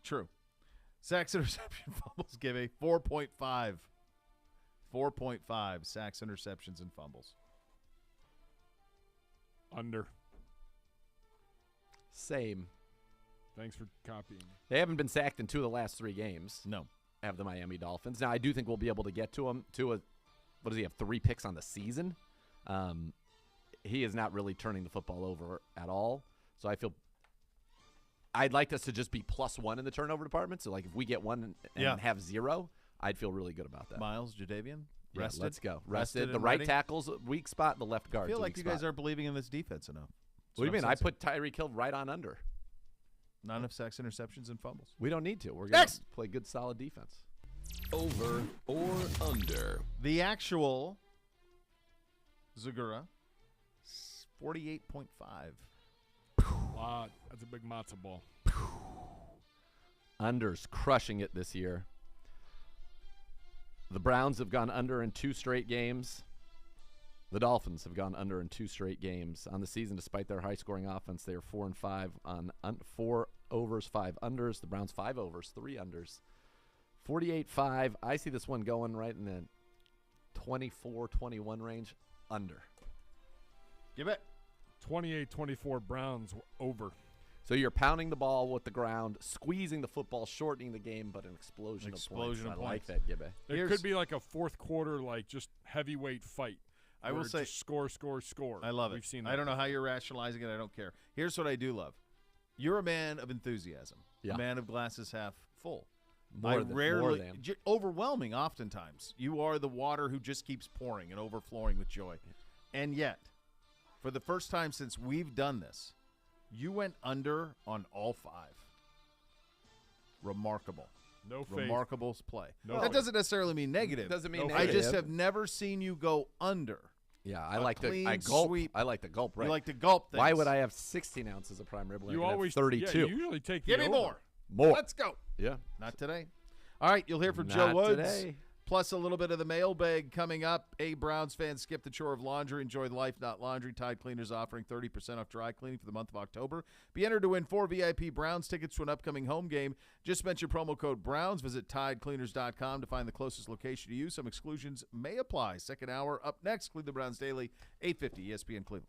True. Sacks, interception, fumbles, give a 4.5. 4.5 sacks, interceptions, and fumbles. Under. Same. Thanks for copying. They haven't been sacked in 2 of the last 3 games. No. Have the Miami Dolphins. Now, I do think we'll be able to get to him. What does he have, 3 picks on the season? He is not really turning the football over at all. So I feel I'd like us to just be +1 in the turnover department. So, like, if we get 1 and have 0, I'd feel really good about that. Miles, Jadeveon? Yeah, Rested? let's go. Rested The and right ready? tackle's a weak spot, the left guard's I feel a like weak you guys spot. aren't believing in this defense enough. What do you mean? I put Tyreek Hill right on under. Not enough sacks, interceptions, and fumbles. We don't need to. We're going to play good, solid defense. Over or under? The actual Zagura, 48.5. That's a big matzo ball. Under's crushing it this year. The Browns have gone under in 2 straight games. The Dolphins have gone under in 2 straight games. On the season, despite their high-scoring offense, they are 4-5 on 4 overs, 5 unders. The Browns 5 overs, 3 unders. 48-5. I see this one going right in the 24-21 range. Under. Give it. 28-24 Browns over. So you're pounding the ball with the ground, squeezing the football, shortening the game, but an explosion of points. I like that, Gibbe. It could be like a fourth quarter, like just heavyweight fight. I will say, just score. I love it. We've seen that. I don't know how you're rationalizing it. I don't care. Here's what I do love. You're a man of enthusiasm. Yeah. A man of glasses half full. More than. Overwhelming oftentimes. You are the water who just keeps pouring and overflowing with joy. And yet, for the first time since we've done this, you went under on all 5. Remarkable. No faith. Remarkable play. No that faith. doesn't necessarily mean negative. Doesn't mean I negative. just have never seen you go under. Yeah, I like the gulp. sweep. I like the gulp, right? You like to gulp things. Why would I have 16 ounces of prime rib when You I could always have 32? Yeah, you usually take Give the me over. more. Let's go. Yeah. Not today. All right, you'll hear from Not Joe Woods. today. Plus a little bit of the mailbag coming up. A Browns fan, skip the chore of laundry. Enjoy the life, not laundry. Tide Cleaners offering 30% off dry cleaning for the month of October. Be entered to win 4 VIP Browns tickets to an upcoming home game. Just mention promo code Browns. Visit TideCleaners.com to find the closest location to you. Some exclusions may apply. Second hour up next. Cleveland Browns Daily, 850 ESPN Cleveland.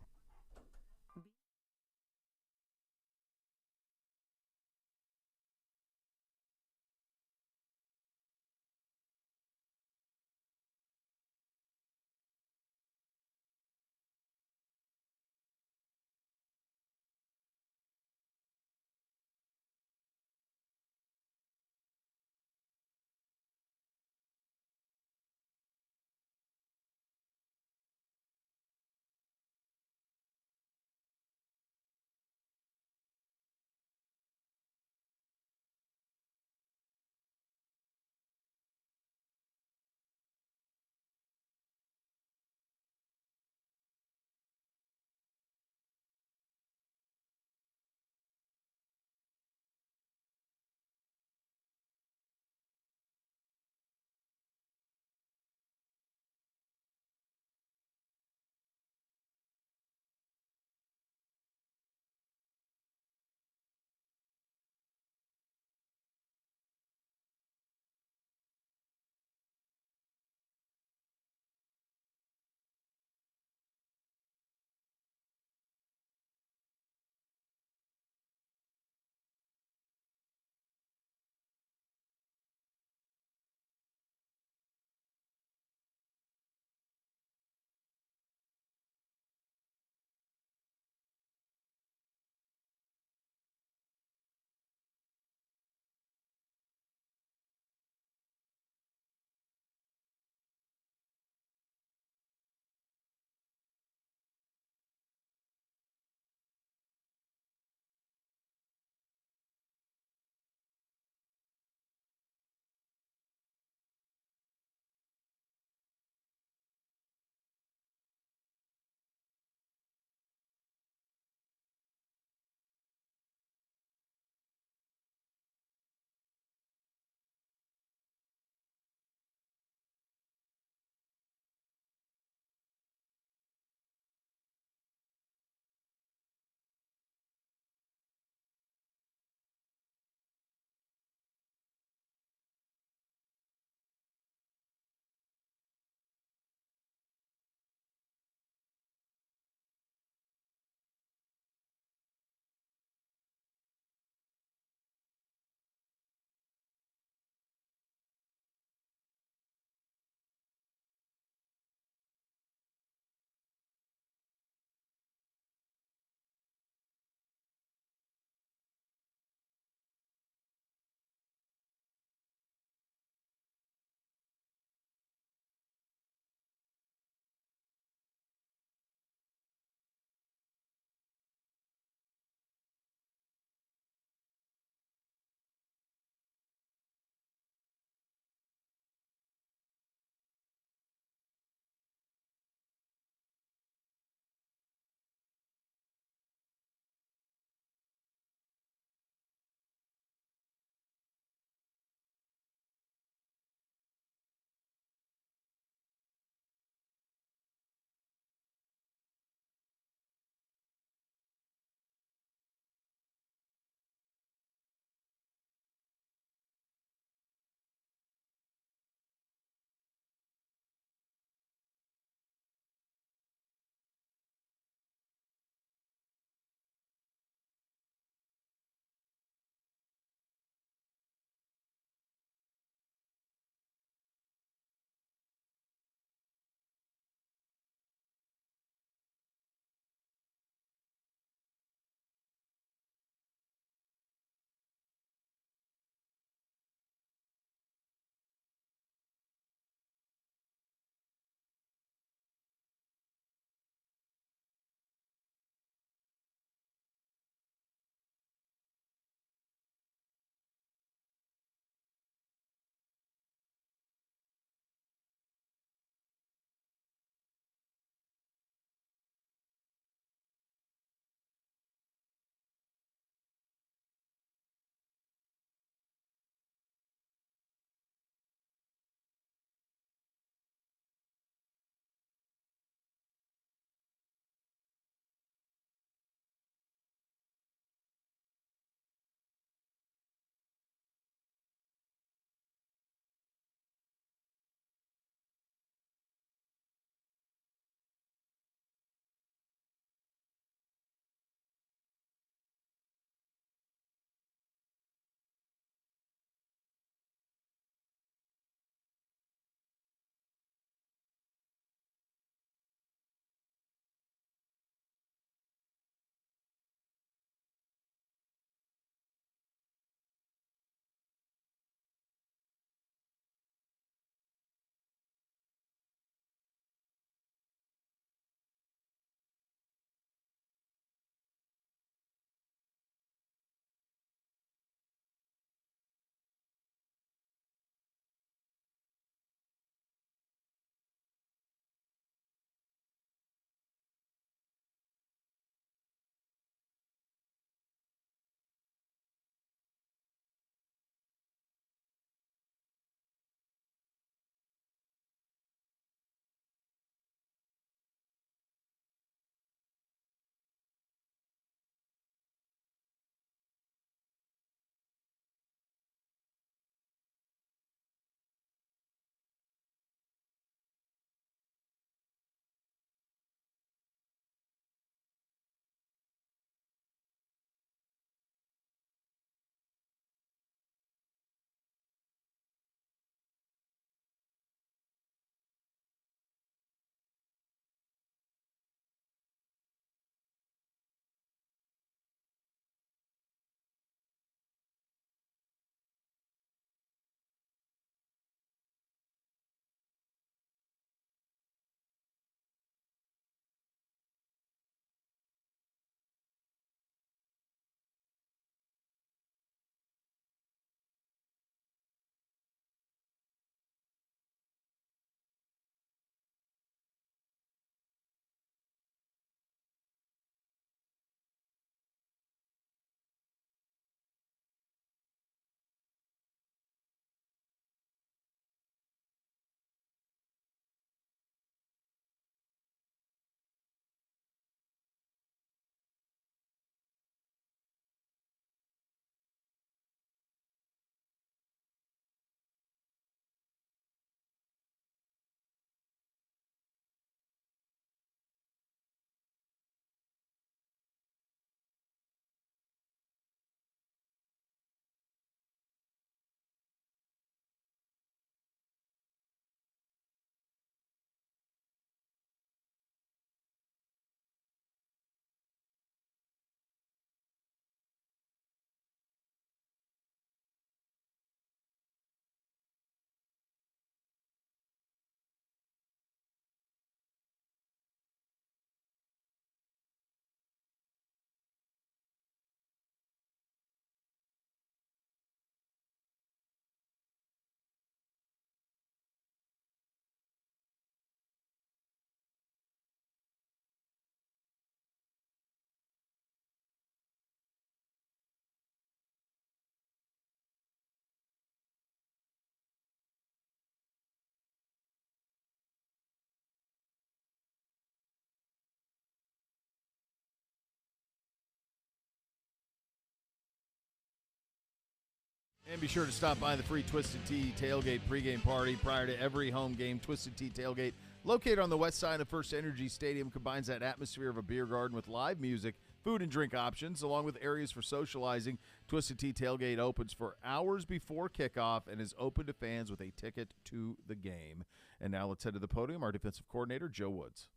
And be sure to stop by the free Twisted Tea Tailgate pregame party prior to every home game. Twisted Tea Tailgate, located on the west side of First Energy Stadium, combines that atmosphere of a beer garden with live music, food and drink options, along with areas for socializing. Twisted Tea Tailgate opens for hours before kickoff and is open to fans with a ticket to the game. And now let's head to the podium. Our defensive coordinator, Joe Woods.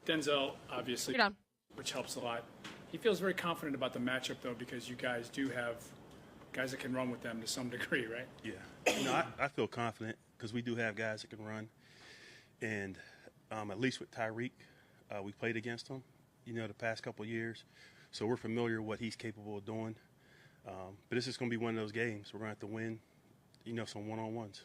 Denzel, obviously, which helps a lot. He feels very confident about the matchup, though, because you guys do have guys that can run with them to some degree, right? Yeah. I feel confident because we do have guys that can run. And at least with Tyreek, we played against him, the past couple of years. So we're familiar with what he's capable of doing. But this is going to be one of those games. We're going to have to win, some one-on-ones.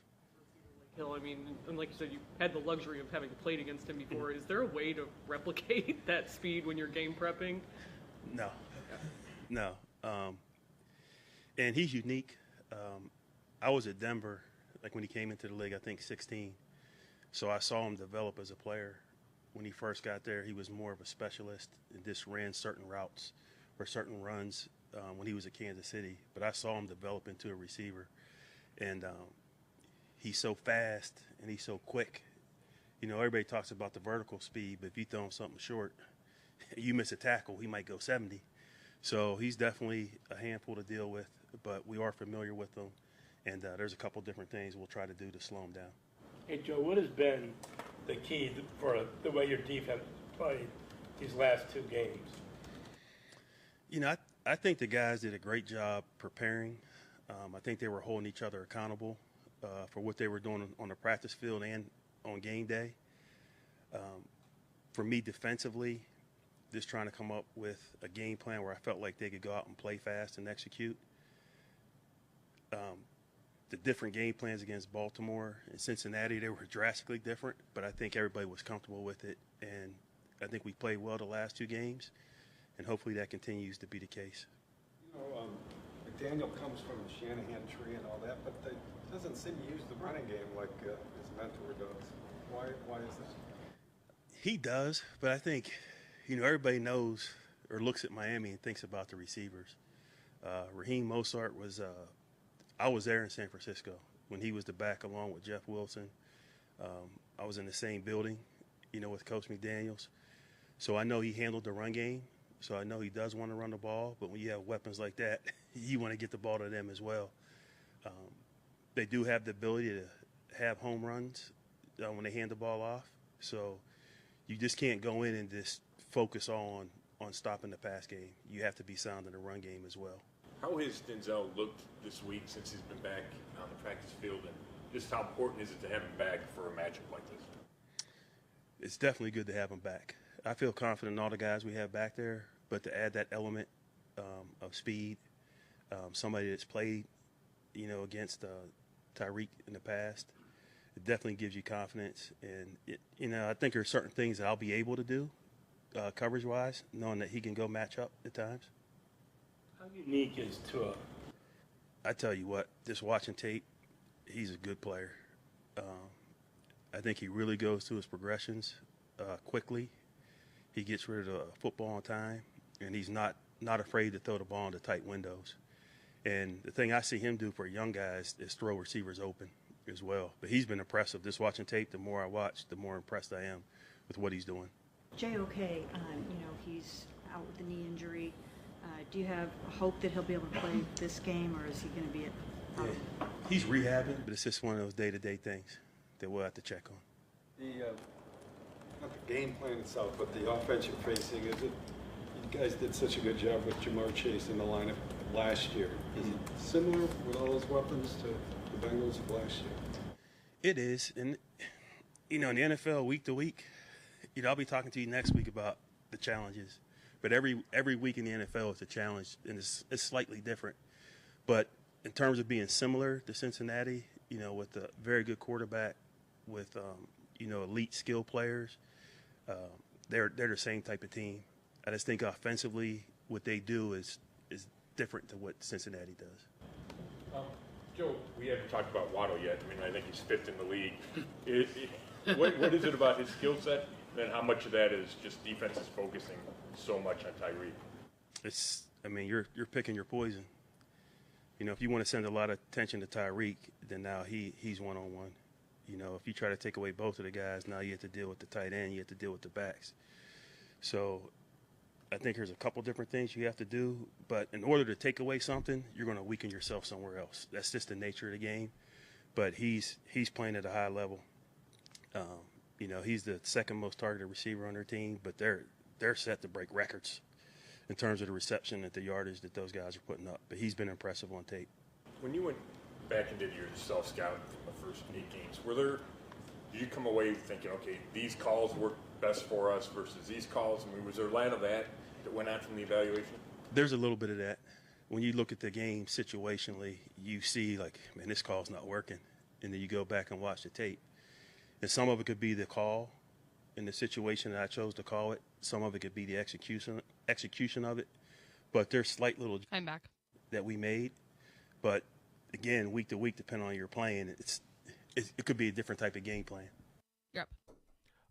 Hill, and like you said, you had the luxury of having played against him before. Is there a way to replicate that speed when you're game prepping? No. No. And he's unique. I was at Denver, like when he came into the league, I think 16. So I saw him develop as a player. When he first got there, he was more of a specialist and just ran certain routes or certain runs when he was at Kansas City. But I saw him develop into a receiver. And he's so fast and he's so quick. Everybody talks about the vertical speed, but if you throw him something short, you miss a tackle, he might go 70. So he's definitely a handful to deal with, but we are familiar with him. And there's a couple different things we'll try to do to slow him down. Hey, Joe, what has been the key for the way your defense played these last two games? I think the guys did a great job preparing. I think they were holding each other accountable for what they were doing on the practice field and on game day. For me, defensively, just trying to come up with a game plan where I felt like they could go out and play fast and execute. The different game plans against Baltimore and Cincinnati, they were drastically different, but I think everybody was comfortable with it, and I think we played well the last two games, and hopefully that continues to be the case. McDaniel comes from the Shanahan tree and all that, but they doesn't seem to use the running game like his mentor does. Why is that? He does, but I think, everybody knows or looks at Miami and thinks about the receivers. Raheem Mostert was I was there in San Francisco when he was the back along with Jeff Wilson. I was in the same building, with Coach McDaniels. So I know he handled the run game. So I know he does want to run the ball. But when you have weapons like that, you want to get the ball to them as well. They do have the ability to have home runs when they hand the ball off. So you just can't go in and just focus on stopping the pass game. You have to be sound in the run game as well. How has Denzel looked this week since he's been back on the practice field, and just how important is it to have him back for a matchup like this? It's definitely good to have him back. I feel confident in all the guys we have back there, but to add that element of speed, somebody that's played, against Tyreek in the past, it definitely gives you confidence. And, I think there are certain things that I'll be able to do coverage-wise, knowing that he can go match up at times. How unique is Tua? I tell you what, just watching tape, he's a good player. I think he really goes through his progressions quickly. He gets rid of the football on time, and he's not afraid to throw the ball into tight windows. And the thing I see him do for young guys is throw receivers open as well. But he's been impressive. Just watching tape, the more I watch, the more impressed I am with what he's doing. JOK, he's out with the knee injury. Do you have hope that he'll be able to play this game, or is he going to be at? Yeah. He's rehabbing, but it's just one of those day-to-day things that we'll have to check on. Not the game plan itself, but the offensive facing. Is it? You guys did such a good job with Jamar Chase in the lineup last year. Is it similar with all those weapons to the Bengals of last year? It is, and in the NFL, week to week, I'll be talking to you next week about the challenges. But every week in the NFL is a challenge, and it's slightly different. But in terms of being similar to Cincinnati, with a very good quarterback, with elite skill players, they're the same type of team. I just think offensively, what they do is different to what Cincinnati does. Joe, we haven't talked about Waddle yet. I think he's fifth in the league. What is it about his skill set, and how much of that is just defenses focusing so much on Tyreek? You're picking your poison. if you want to send a lot of attention to Tyreek, then now he's one-on-one. If you try to take away both of the guys, now you have to deal with the tight end, you have to deal with the backs. So I think there's a couple different things you have to do, but in order to take away something, you're going to weaken yourself somewhere else. That's just the nature of the game. But he's playing at a high level. He's the second most targeted receiver on their team, but they're set to break records in terms of the reception and the yardage that those guys are putting up. But he's been impressive on tape. When you went back and did your self-scout the first 8 games, did you come away thinking, okay, these calls work best for us versus these calls? I mean, was there a line of that went out from the evaluation? There's a little bit of that. When you look at the game situationally, you see, like, man, this call's not working. And then you go back and watch the tape. And some of it could be the call in the situation that I chose to call it. Some of it could be the execution of it. But there's slight little I'm back. that we made. But, again, week to week, depending on your playing, it could be a different type of game plan. Yep.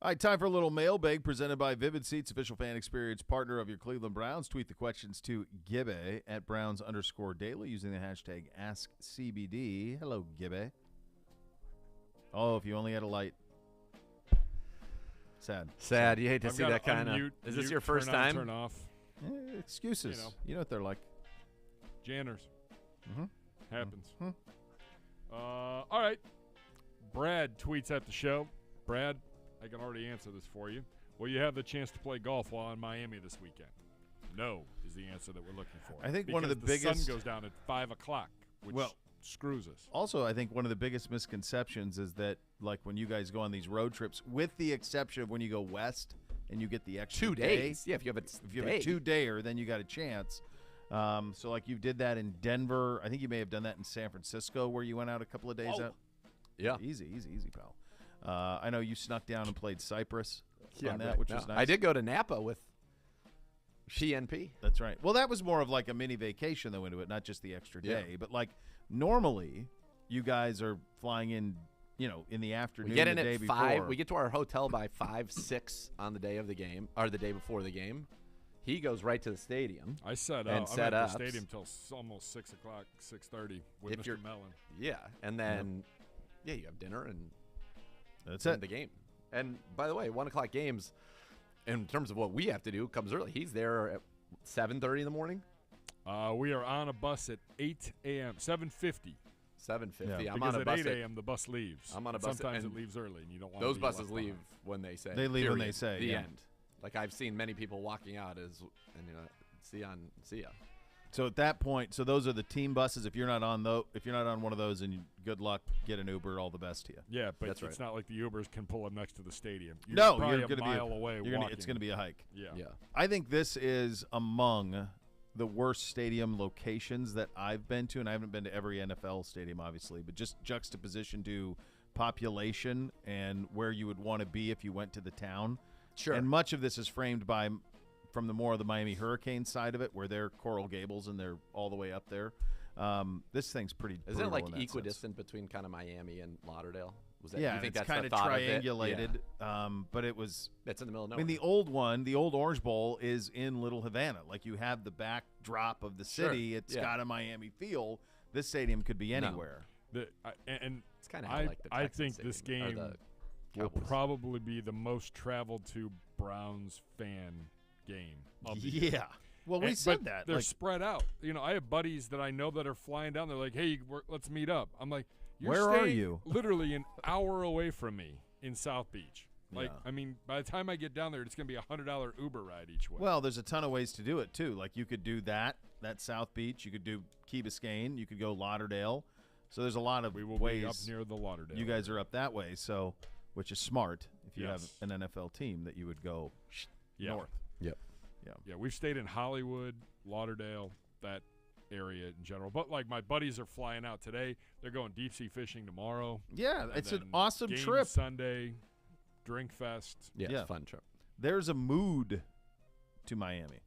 All right, time for a little mailbag presented by Vivid Seats, official fan experience partner of your Cleveland Browns. Tweet the questions to Gibbe at Browns_Daily using the hashtag AskCBD. Hello, Gibbe. Oh, if you only had a light. Sad. You hate to see that kind of. Is this your first time? Turn off. Excuses. You know what they're like. Janners. Mm-hmm. Happens. Mm-hmm. All right. Brad tweets at the show. Brad, I can already answer this for you. Will you have the chance to play golf while in Miami this weekend? No is the answer that we're looking for. I think because one of the biggest sun goes down at 5 o'clock, which screws us. Also, I think one of the biggest misconceptions is that, like, when you guys go on these road trips, with the exception of when you go west and you get the extra 2 days. Yeah, if you have a 2-dayer, then you got a chance. So, like, you did that in Denver. I think you may have done that in San Francisco where you went out a couple of days out. Yeah. Easy, pal. I know you snuck down and played Cyprus on that, right. which was nice. I did go to Napa with CNP. That's right. Well, that was more of like a mini vacation, though, into it, not just the extra day. Yeah. But, like, normally you guys are flying in, in the afternoon. We get in the day at 5. before. We get to our hotel by 5, 6 on the day of the game, or the day before the game. He goes right to the stadium. I set and up. set I'm up at the stadium till almost 6 o'clock, 6:30 with Mr. Mellon. Yeah, and then you have dinner and that's it. The game. And by the way, 1 o'clock games, in terms of what we have to do, comes early. He's there at 7:30 in the morning. We are on a bus at 8 a.m. 7:50. 7:50. Yeah, I'm because on a bus at 8 a.m. the bus leaves. I'm on a bus. Sometimes it leaves early, and you don't want those to be buses left leave behind. when they say. They leave when period. they say. The yeah. end. Like I've seen many people walking out see ya. So at that point, those are the team buses. If you're not on one of those, then good luck. Get an Uber. All the best to you. Yeah, but That's it's right. not like the Ubers can pull up next to the stadium. You're No, probably you're going to a mile away. It's going to be a hike. Yeah. I think this is among the worst stadium locations that I've been to, and I haven't been to every NFL stadium, obviously, but just juxtaposition to population and where you would want to be if you went to the town. Sure. And much of this is framed from the more of the Miami Hurricane side of it, where they're Coral Gables and they're all the way up there. This thing's pretty brutal. Isn't it like in that equidistant sense. between kind of Miami and Lauderdale? Was that, Yeah, you think it's that's kind the of thought of it? triangulated, but it was. It's in the middle of I nowhere. mean, the old one, the old Orange Bowl, is in Little Havana. Like, you have the backdrop of the city. Sure. It's Yeah. got a Miami feel. This stadium could be anywhere. And it's kind of I like the I Texans think this stadium, or game the will Cowboys. probably be the most traveled to Browns fan game of the year. Yeah. Well, we said but that. They're Like, spread out. I have buddies that I know that are flying down. They're like, hey, let's meet up. I'm like, you're Where are staying you? literally an hour away from me in South Beach. Like, Yeah. I mean, by the time I get down there, it's going to be a $100 Uber ride each way. well, there's a ton of ways to do it, too. Like, you could do that South Beach. You could do Key Biscayne. You could go Lauderdale. So there's a lot of we will ways. be up near the Lauderdale. You guys are up that way, so which is smart if you Yes. have an NFL team that you would go north. Yep. Yeah, we've stayed in Hollywood, Lauderdale, that area in general. But, like, my buddies are flying out today. They're going deep-sea fishing tomorrow. Yeah, And it's an then awesome game trip. Sunday, drink fest. Yeah, Yeah. it's a fun trip. There's a mood to Miami.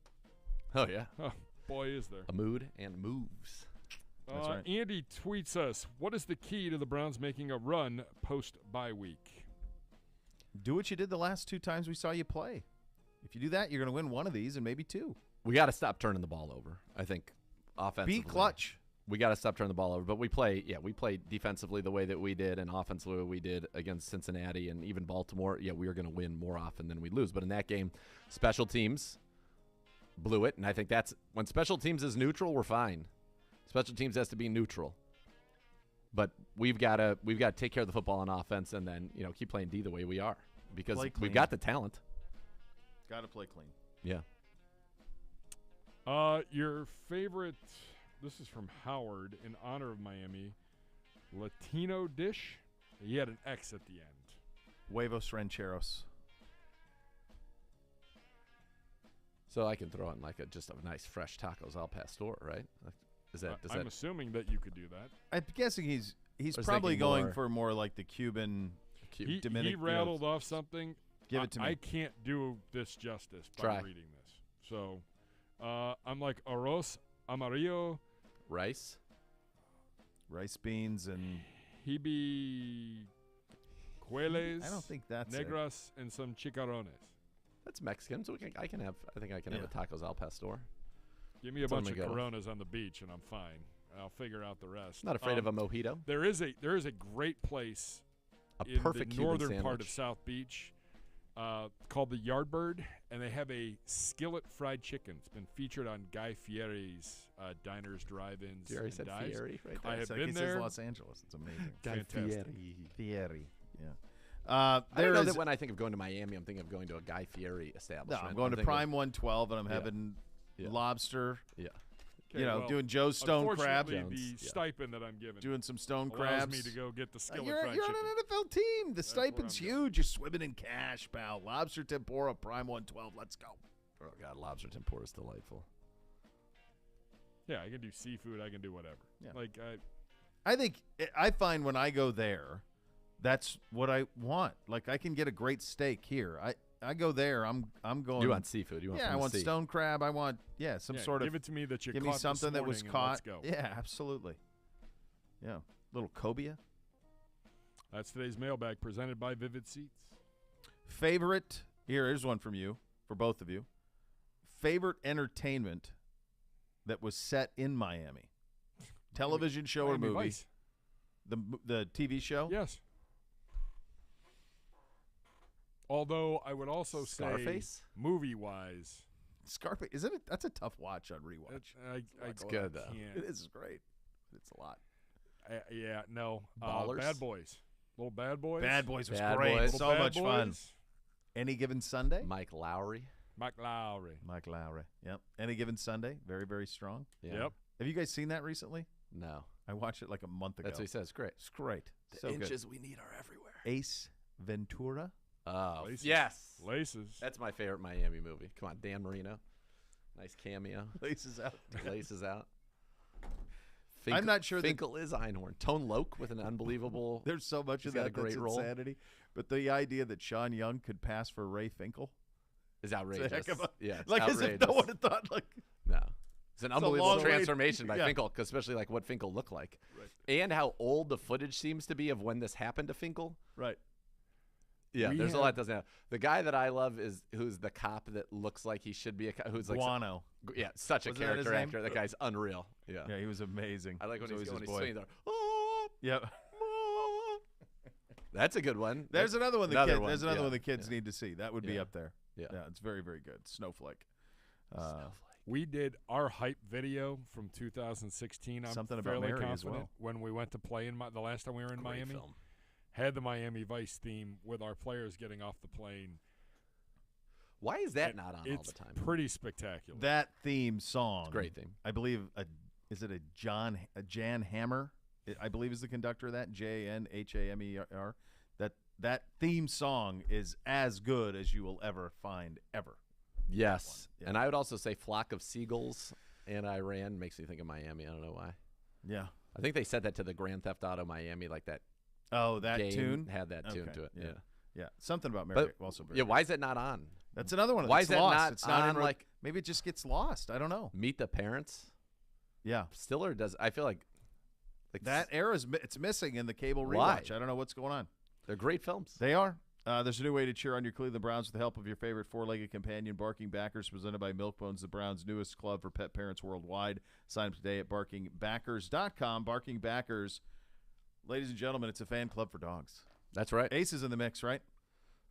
Oh, yeah. Oh, boy, is there. A mood and moves. That's right. Andy tweets us, what is the key to the Browns making a run post-bye week? Do what you did the last 2 times we saw you play. If you do that, you're going to win one of these and maybe 2. We got to stop turning the ball over, I think, offensively. Be clutch. We got to stop turning the ball over. But we play defensively the way that we did and offensively the way we did against Cincinnati and even Baltimore. Yeah, we are going to win more often than we lose. But in that game, special teams blew it. And I think that's when special teams is neutral, we're fine. Special teams has to be neutral. But we've got to take care of the football on offense and then, keep playing D the way we are because we've got the talent. Got to play clean. Yeah. Your favorite, this is from Howard in honor of Miami, Latino dish? He had an X at the end. Huevos rancheros. So I can throw in just a nice fresh tacos al pastor, right? I'm assuming that you could do that. I'm guessing he's probably going for more like the Cuban, Dominican. He rattled off something. Give it to me. I can't do this justice by reading this. So I'm like arroz amarillo. Rice, beans, and hibicueles. I don't think that's negras and some chicharrones. That's Mexican, so I can have a tacos al pastor. Give me a bunch of Coronas on the beach, and I'm fine. I'll figure out the rest. Not afraid of a mojito. There is a great place in the northern part of South Beach called the Yardbird, and they have a skillet fried chicken. It's been featured on Guy Fieri's diners, drive-ins, Jerry and said dives. Fieri right there. I have like been he there. Says Los Angeles. It's amazing. Guy Fieri. Yeah. I don't know that when I think of going to Miami, I'm thinking of going to a Guy Fieri establishment. No, I'm going to Prime 112, and I'm having lobster. Yeah. Okay, doing Joe's stone crab. The stipend that I'm given doing some stone allows crabs. me to go get the skillet You're fried on chicken. an NFL team. The stipend's where I'm huge. You're swimming in cash, pal. Lobster tempura, Prime 112. Let's go. Oh, God, lobster tempura is delightful. Yeah, I can do seafood. I can do whatever. Yeah. I find when I go there, that's what I want. Like, I can get a great steak here. I go there. I'm going. You want seafood? You want? Yeah, I want stone crab. I want some sort of. Give it to me that you give caught me something this that was morning and caught. Let's go. Yeah, absolutely. Yeah, little cobia. That's today's mailbag presented by Vivid Seats. Favorite. Here's one from you for both of you. Favorite entertainment that was set in Miami. Television show Miami or movie? Vice. The TV show? Yes. Although I would also Scarface? say movie-wise. Scarface. That's a tough watch on rewatch. It's good, though. It is great. It's a lot. No. Ballers? Bad Boys. Little Bad Boys. Bad Boys was Bad great. Boys. So Bad much fun. Boys. Any Given Sunday? Mike Lowry. Mike Lowry. Yep. Any Given Sunday? Very, very strong. Yeah. Yep. Have you guys seen that recently? No. I watched it like a month ago. That's what he says. Great. It's great. The so inches good. we need are everywhere. Ace Ventura. Oh, Laces. yes. Laces. That's my favorite Miami movie. Come on, Dan Marino. Nice cameo. Laces out. Laces out. I'm not sure Finkel is Einhorn. Tone Loke with an unbelievable. There's so much of got a that great that's role. insanity. But the idea that Sean Young could pass for Ray Finkel is outrageous. Yeah, it's like outrageous. as if no one had thought like. No. It's an unbelievable long transformation by yeah. Finkel, especially like what Finkel looked like. Right. And how old the footage seems to be of when this happened to Finkel. Right. Yeah, there's a lot that doesn't happen. The guy that I love is who's the cop that looks like he should be a cop. Who's like Guano. Yeah, such a Wasn't that his character name? actor. That guy's unreal. Yeah. Yeah, he was amazing. I like when he's always swinging there. Yep. That's a good one. There's another one. There's another one the kids yeah. need to see. That would be up there. Yeah. It's very, very good. Snowflake. We did our hype video from 2016. I'm Something about fairly Mary confident as well. when we went to play in the last time we were in Great Miami. film. Had the Miami Vice theme with our players getting off the plane. Why is that not on all the time? It's pretty spectacular. That theme song. Great theme. I believe is it a Jan Hammer? I believe is the conductor of that. JanHamer. That theme song is as good as you will ever find ever. Yes. Yeah. And I would also say Flock of Seagulls and Iran makes me think of Miami. I don't know why. Yeah. I think they said that to the Grand Theft Auto Miami, like that. Oh, that game tune had that tune to it. Yeah. Yeah. Something about Mary also. Yeah. Why is it not on? That's another one. Why It's is that lost. not It's not on, in like maybe it just gets lost. I don't know. Meet the Parents? Yeah. Stiller does. I feel like that era it's missing in the cable Why? rewatch. I don't know what's going on. They're great films. They are. There's a new way to cheer on your Cleveland Browns with the help of your favorite four-legged companion, Barking Backers, presented by Milk-Bones, the Browns' newest club for pet parents worldwide. Sign up today at barkingbackers.com. Barking Backers, ladies and gentlemen, it's a fan club for dogs. That's right. Ace is in the mix, right?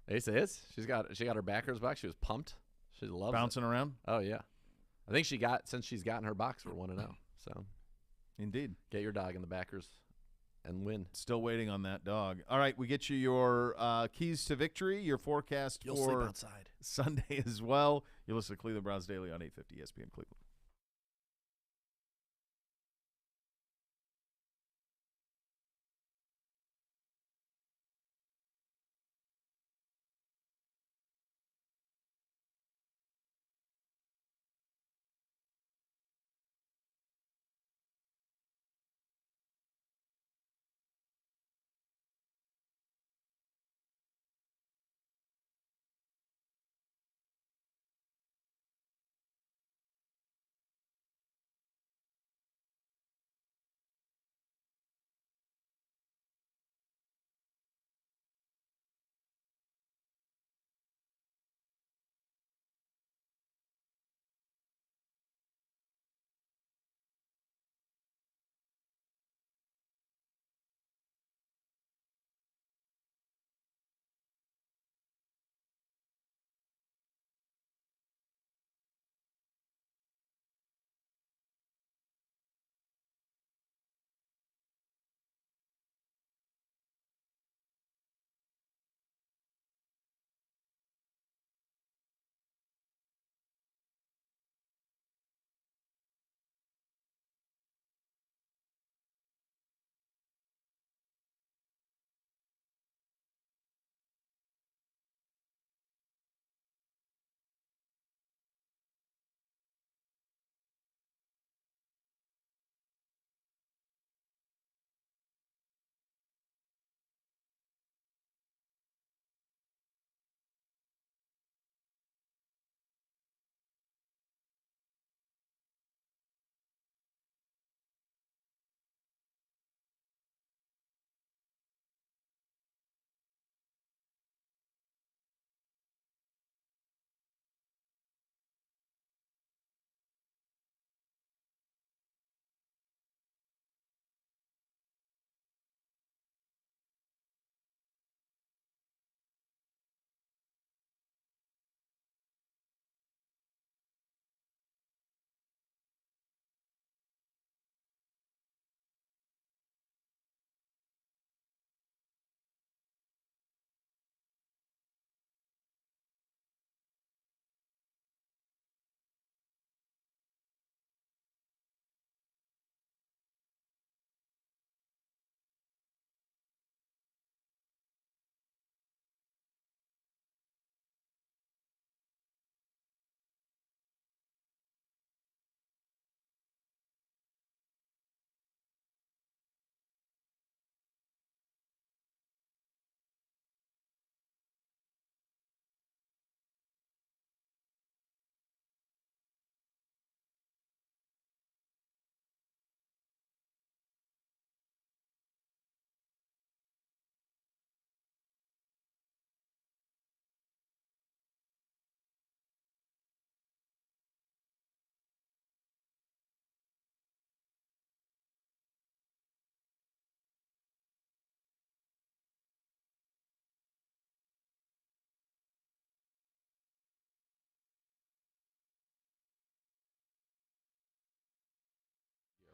Ace is. She got her backers back. She was pumped. She loves bouncing around. Oh yeah, I think since she's gotten her box, we're 1-0. So, indeed, get your dog in the backers and win. Still waiting on that dog. All right, we get you your keys to victory, your forecast You'll for sleep outside Sunday as well. You listen to Cleveland Browns Daily on 850 ESPN Cleveland.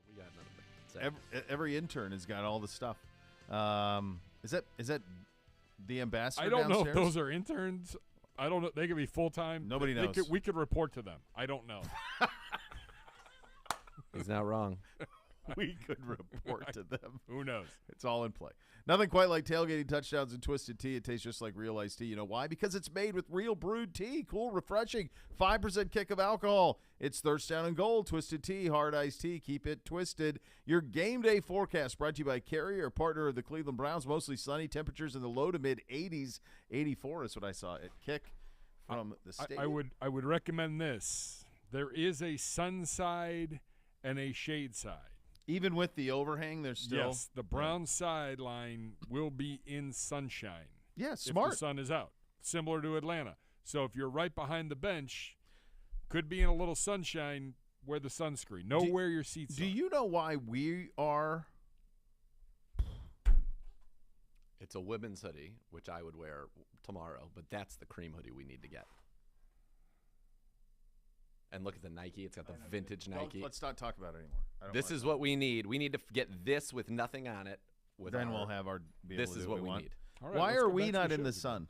We got none of it. Every intern has got all the stuff. Is that the ambassador? I don't know downstairs? if those are interns. I don't know. They could be full time. Nobody knows. We could report to them. I don't know. He's not wrong. We could report to them. Who knows? It's all in play. Nothing quite like tailgating touchdowns and Twisted Tea. It tastes just like real iced tea. You know why? Because it's made with real brewed tea. Cool, refreshing, 5% kick of alcohol. It's Thirst Down and Gold. Twisted Tea, hard iced tea. Keep it twisted. Your game day forecast brought to you by Carrier, partner of the Cleveland Browns. Mostly sunny. Temperatures in the low to mid 80s. 84 is what I saw at kick from the stadium. I would recommend this. There is a sun side and a shade side. Even with the overhang, there's still. Yes, the Browns sideline will be in sunshine. Yeah, if smart. the sun is out, similar to Atlanta. So if you're right behind the bench, could be in a little sunshine, wear the sunscreen. Know where your seats are. Do you know why we are? It's a women's hoodie, which I would wear tomorrow, but that's the cream hoodie we need to get. And look at the Nike. It's got the vintage Nike. Let's not talk about it anymore. This is what we need. We need to get this with nothing on it. Then we'll have our. This is what we need. All right, Why let's are go we back to not the in show the today. sun?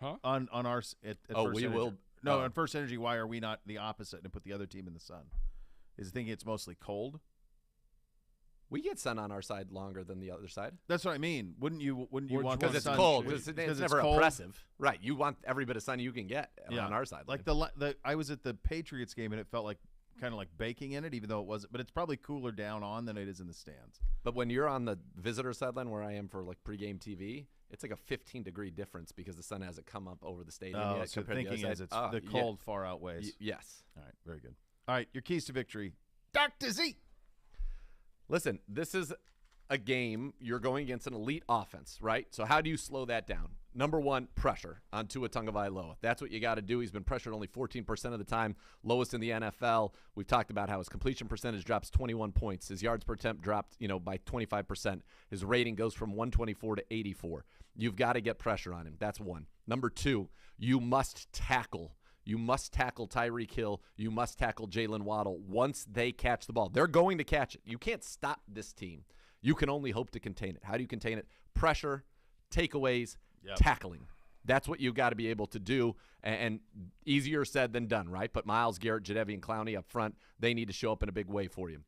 Huh? On our at Oh, First we Energy. will. No, on First Energy. Why are we not the opposite and put the other team in the sun? Is thinking it's mostly cold? We get sun on our side longer than the other side. That's what I mean. Wouldn't you want Because the it's sun? cold. Because it's never cold? oppressive. Right. You want every bit of sun you can get on our side. Like I was at the Patriots game and it felt like kind of like baking in it, even though it wasn't. But it's probably cooler down on than it is in the stands. But when you're on the visitor sideline where I am for like pregame TV, it's like a 15-degree difference because the sun hasn't come up over the stadium yet. So compared to the thinking other is side. it's the cold far outweighs. Yes. All right, very good. All right, your keys to victory, Dr. Z. Listen, this is a game you're going against an elite offense, right? So how do you slow that down? Number one, pressure on Tua Tagovailoa. That's what you got to do. He's been pressured only 14% of the time, lowest in the NFL. We've talked about how his completion percentage drops 21 points. His yards per attempt dropped, by 25%. His rating goes from 124 to 84. You've got to get pressure on him. That's one. Number two, you must tackle. You must tackle Tyreek Hill. You must tackle Jalen Waddle once they catch the ball. They're going to catch it. You can't stop this team. You can only hope to contain it. How do you contain it? Pressure, takeaways, tackling. That's what you've got to be able to do, and easier said than done, right? But Myles Garrett, Jadeveon Clowney up front, they need to show up in a big way for you.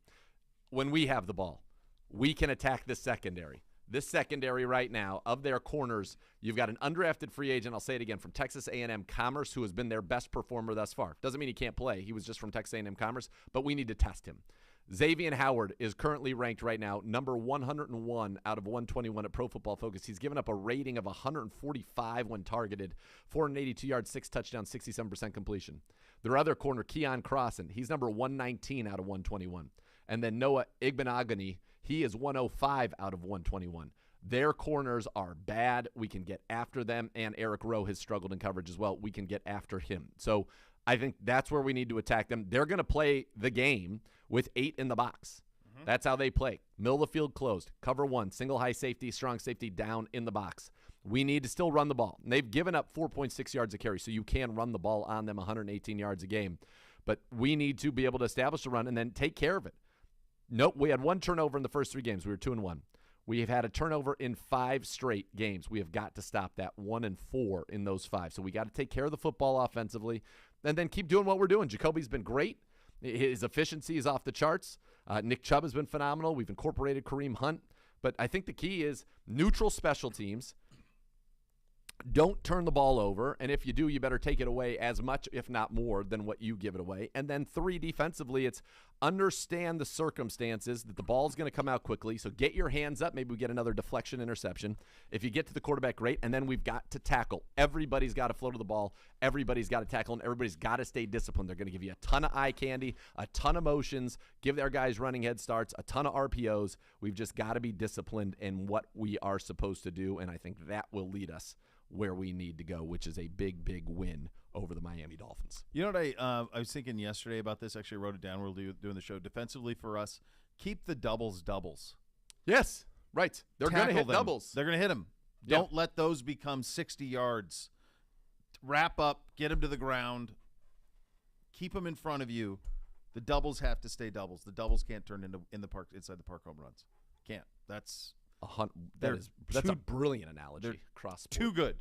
When we have the ball, we can attack this secondary. This secondary right now, of their corners, you've got an undrafted free agent, I'll say it again, from Texas A&M Commerce, who has been their best performer thus far. Doesn't mean he can't play. He was just from Texas A&M Commerce, but we need to test him. Xavier Howard is currently ranked right now number 101 out of 121 at Pro Football Focus. He's given up a rating of 145 when targeted, 482 yards, 6 touchdowns, 67% completion. Their other corner, Keon Crossan, he's number 119 out of 121. And then Noah Igbenogany, he is 105 out of 121. Their corners are bad. We can get after them, and Eric Rowe has struggled in coverage as well. We can get after him. So I think that's where we need to attack them. They're going to play the game with 8 in the box. That's how they play. Middle of the field closed. Cover 1. Single high safety, strong safety down in the box. We need to still run the ball. And they've given up 4.6 yards a carry, so you can run the ball on them 118 yards a game. But we need to be able to establish a run and then take care of it. Nope, we had 1 turnover in the first 3 games. We were 2-1. We have had a turnover in 5 straight games. We have got to stop that. 1-4 in those 5. So we got to take care of the football offensively and then keep doing what we're doing. Jacoby's been great. His efficiency is off the charts. Nick Chubb has been phenomenal. We've incorporated Kareem Hunt. But I think the key is neutral special teams. Don't turn the ball over, and if you do, you better take it away as much, if not more, than what you give it away. And then 3, defensively, it's understand the circumstances that the ball's going to come out quickly, so get your hands up. Maybe we get another deflection interception. If you get to the quarterback, great, and then we've got to tackle. Everybody's got to flow to the ball. Everybody's got to tackle, and everybody's got to stay disciplined. They're going to give you a ton of eye candy, a ton of motions, give their guys running head starts, a ton of RPOs. We've just got to be disciplined in what we are supposed to do, and I think that will lead us where we need to go, which is a big, big win over the Miami Dolphins. You know what I was thinking yesterday about this? Actually, I wrote it down. We're doing the show. Defensively for us, keep the doubles. Yes, right. They're going to hit them. doubles. They're going to hit them. Yeah. Don't let those become 60 yards. Wrap up. Get them to the ground. Keep them in front of you. The doubles have to stay doubles. The doubles can't turn into inside the park home runs. Can't. That's a brilliant analogy. Cross sport. Too good.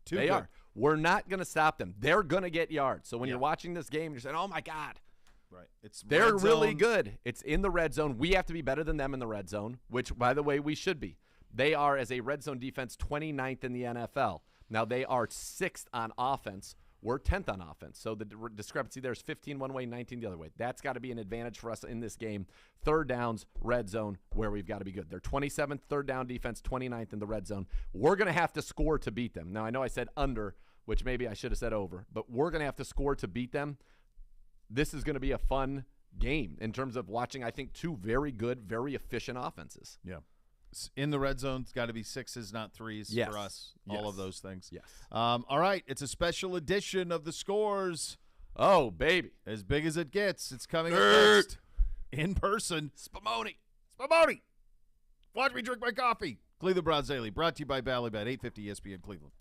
They are. We're not going to stop them. They're going to get yards. So when you're watching this game, you're saying, "Oh my God!" Right. They're really good. It's in the red zone. We have to be better than them in the red zone, which, by the way, we should be. They are, as a red zone defense, 29th in the NFL. Now they are 6th on offense. We're 10th on offense. So the discrepancy there is 15 one way, 19 the other way. That's got to be an advantage for us in this game. 3rd downs, red zone, where we've got to be good. They're 27th, 3rd down defense, 29th in the red zone. We're going to have to score to beat them. Now, I know I said under, which maybe I should have said over, but we're going to have to score to beat them. This is going to be a fun game in terms of watching, I think, 2 very good, very efficient offenses. Yeah. In the red zone, it's got to be 6s, not 3s Yes. for us. Yes. All of those things. Yes. All right. It's a special edition of the Scores. Oh, baby. As big as it gets. It's coming up next. In person. Spumoni. Watch me drink my coffee. Cleveland Browns Daily, brought to you by Ballybet, 850 ESPN Cleveland.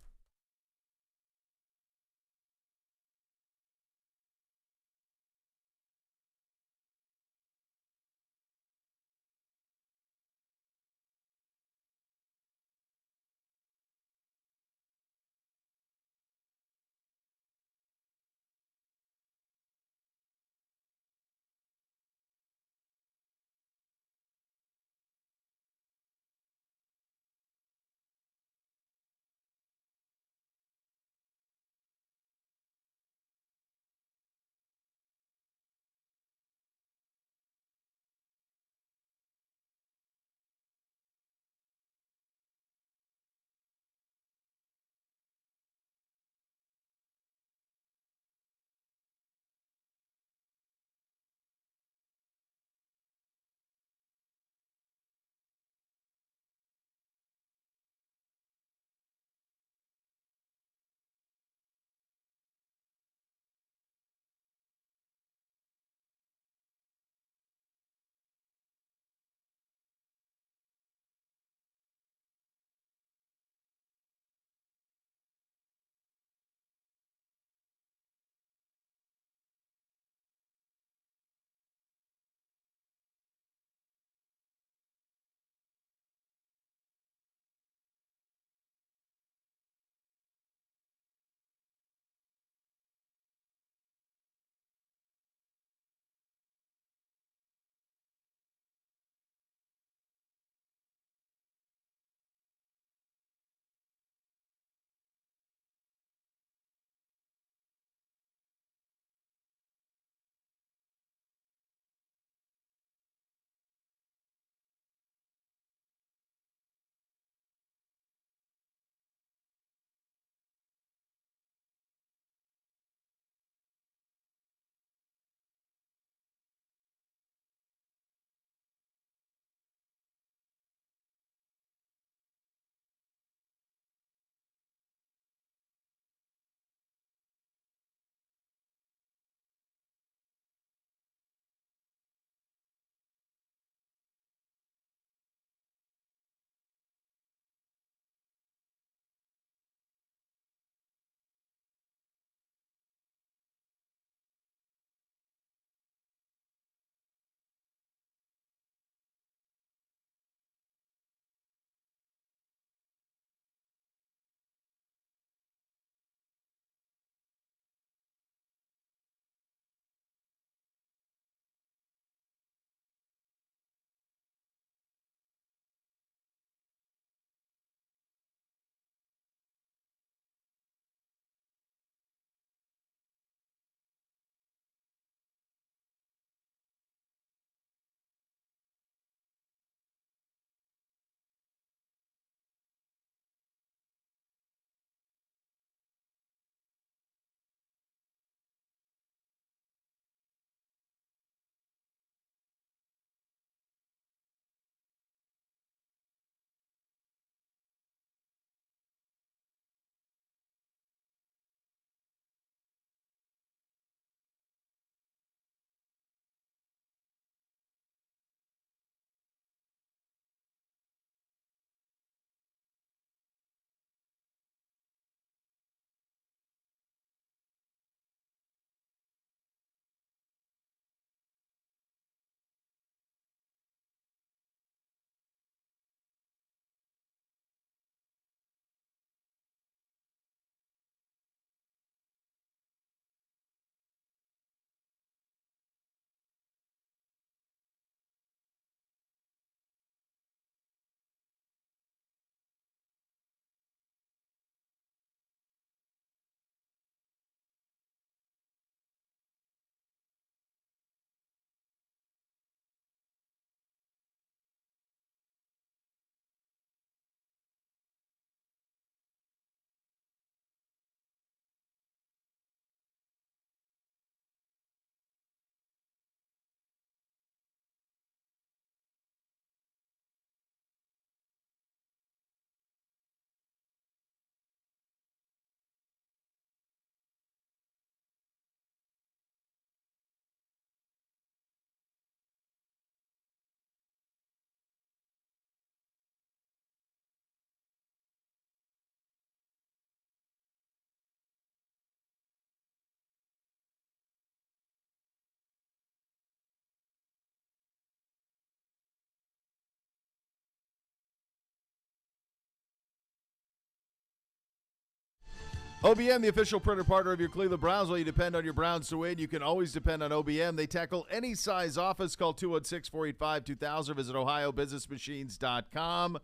OBM, the official printer partner of your Cleveland Browns. While you depend on your Browns to win, you can always depend on OBM. They tackle any size office. Call 216-485-2000 or visit ohiobusinessmachines.com.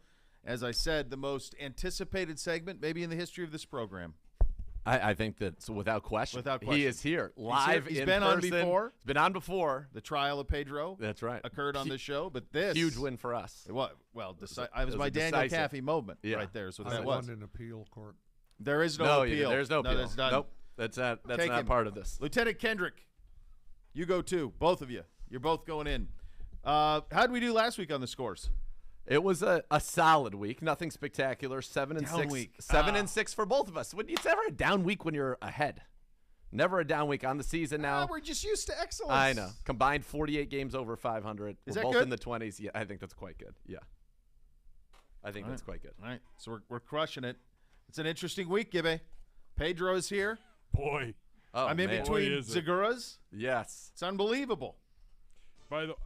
As I said, the most anticipated segment maybe in the history of this program. I think that's without question. Without question. He is here live. He's in been person. on before. He's been on before. The trial of Pedro. That's right. Occurred on this show, but this huge win for us. It was my Daniel decisive. Caffey moment right there. So that was an appeal court. There is no appeal. There's no appeal. That's done. Nope. That's not part of this. Lieutenant Kendrick, you go too. Both of you. You're both going in. How did we do last week on the scores? It was a solid week. Nothing spectacular. 7-6. week. 7-6 for both of us. It's never a down week when you're ahead. Never a down week on the season now. We're just used to excellence. I know. Combined 48 games over 500. Is We're that both good? in the 20s. Yeah, I think that's quite good. Yeah. I think that's quite good. All right. So we're crushing it. It's an interesting week, Gibby. Pedro's here. Boy. Oh, I'm in man. between Boy, is it. Zagura's. Yes. It's unbelievable. By the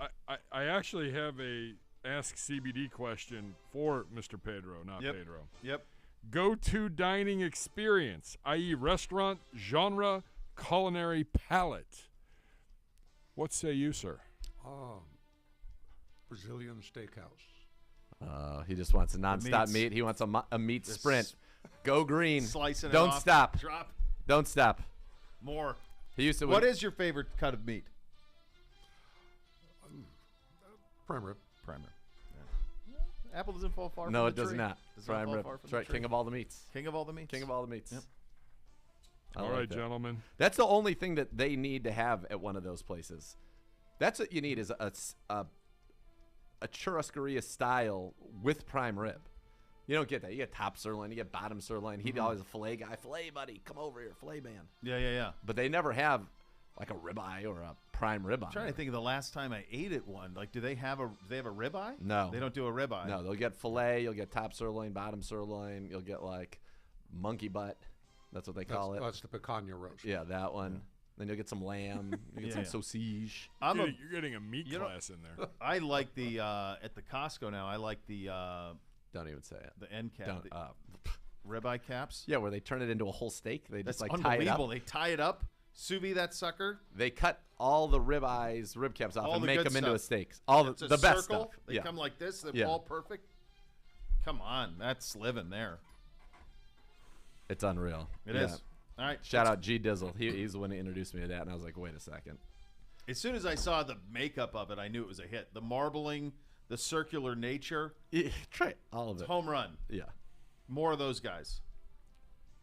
I actually have a Ask CBD question for Mr. Pedro, not Pedro. Yep. Go-to dining experience, i.e. restaurant, genre, culinary palette. What say you, sir? Brazilian steakhouse. He just wants a nonstop meat. He wants a meat sprint. Go green. Slicing it Don't off. stop. Drop. Don't stop. More. He used to. What is your favorite cut of meat? Prime rib. Prime rib. Yeah. Apple doesn't fall far. No, from it the does tree. not. Does Prime not fall rib. far from That's the right. tree. King of all the meats. King of all the meats. King of all the meats. Yep. All right, gentlemen. That's the only thing that they need to have at one of those places. That's what you need is a churrascaria style with prime rib. You don't get that. You get top sirloin. You get bottom sirloin. He's always a filet guy. Filet, buddy. Come over here. Filet man. Yeah. But they never have like a ribeye or a prime ribeye. I'm trying to think of the last time I ate at one. Like, do they have a ribeye? No. They don't do a ribeye. No, they'll get filet. You'll get top sirloin, bottom sirloin. You'll get like monkey butt. That's what they call it. That's the picanha roast. Yeah, that one. Yeah. Then you'll get some lamb. You get some sausage. You're getting a meat class in there. I like the at the Costco now. I like the don't even say it. The end cap, ribeye caps. Yeah, where they turn it into a whole steak. They That's just like tie it up. They tie it up, sous vide that sucker. They cut all the rib caps off, and make them into a steak. It's the best circle. stuff. They come like this. They're all perfect. Come on, that's living there. It's unreal. It is. All right. Shout out G Dizzle. He's the one who introduced me to that, and I was like, wait a second. As soon as I saw the makeup of it, I knew it was a hit. The marbling, the circular nature. Try all of it. Home run. Yeah. More of those guys.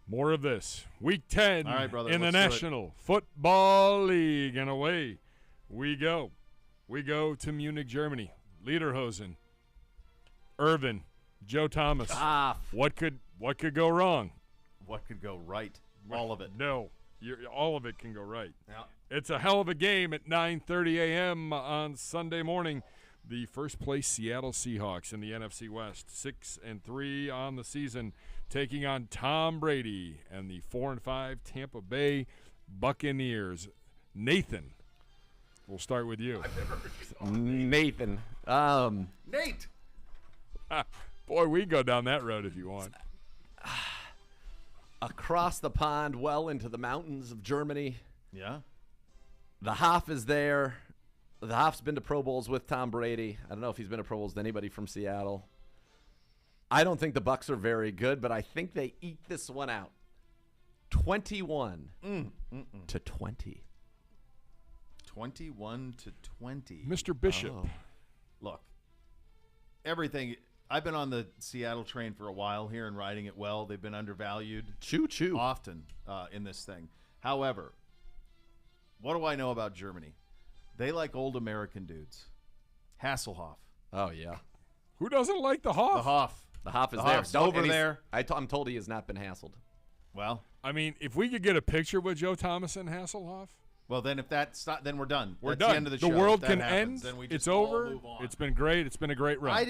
More of this. Week 10 all right, brother, in the National Football League. And away we go. We go to Munich, Germany. Lederhosen. Irvin. Joe Thomas. What could go wrong? What could go right? All of it. No. All of it can go right. Yeah. It's a hell of a game at 9:30 a.m. on Sunday morning. The first place Seattle Seahawks in the NFC West, 6-3 on the season, taking on Tom Brady and the 4-5 Tampa Bay Buccaneers. Nathan, we'll start with you. Nathan. Nate. Boy, we can go down that road if you want. Across the pond, well into the mountains of Germany. Yeah. The Hoff is there. The Hoff's been to Pro Bowls with Tom Brady. I don't know if he's been to Pro Bowls with anybody from Seattle. I don't think the Bucs are very good, but I think they eat this one out. 21 to 20. 21 to 20. Mr. Bishop. Look, everything. I've been on the Seattle train for a while here and riding it well. They've been undervalued. Choo-choo. Often in this thing. However, what do I know about Germany? They like old American dudes. Hasselhoff. Oh, yeah. Who doesn't like the Hoff? The Hoff. The Hoff is the there. Hoff's over there. I'm told he has not been hassled. Well, I mean, if we could get a picture with Joe Thomas and Hasselhoff. Well, then if that's not, then we're done. We're that's done. The end of the show. world if can that happens, end. Then we just It's all over. move on. It's been great. It's been a great run. I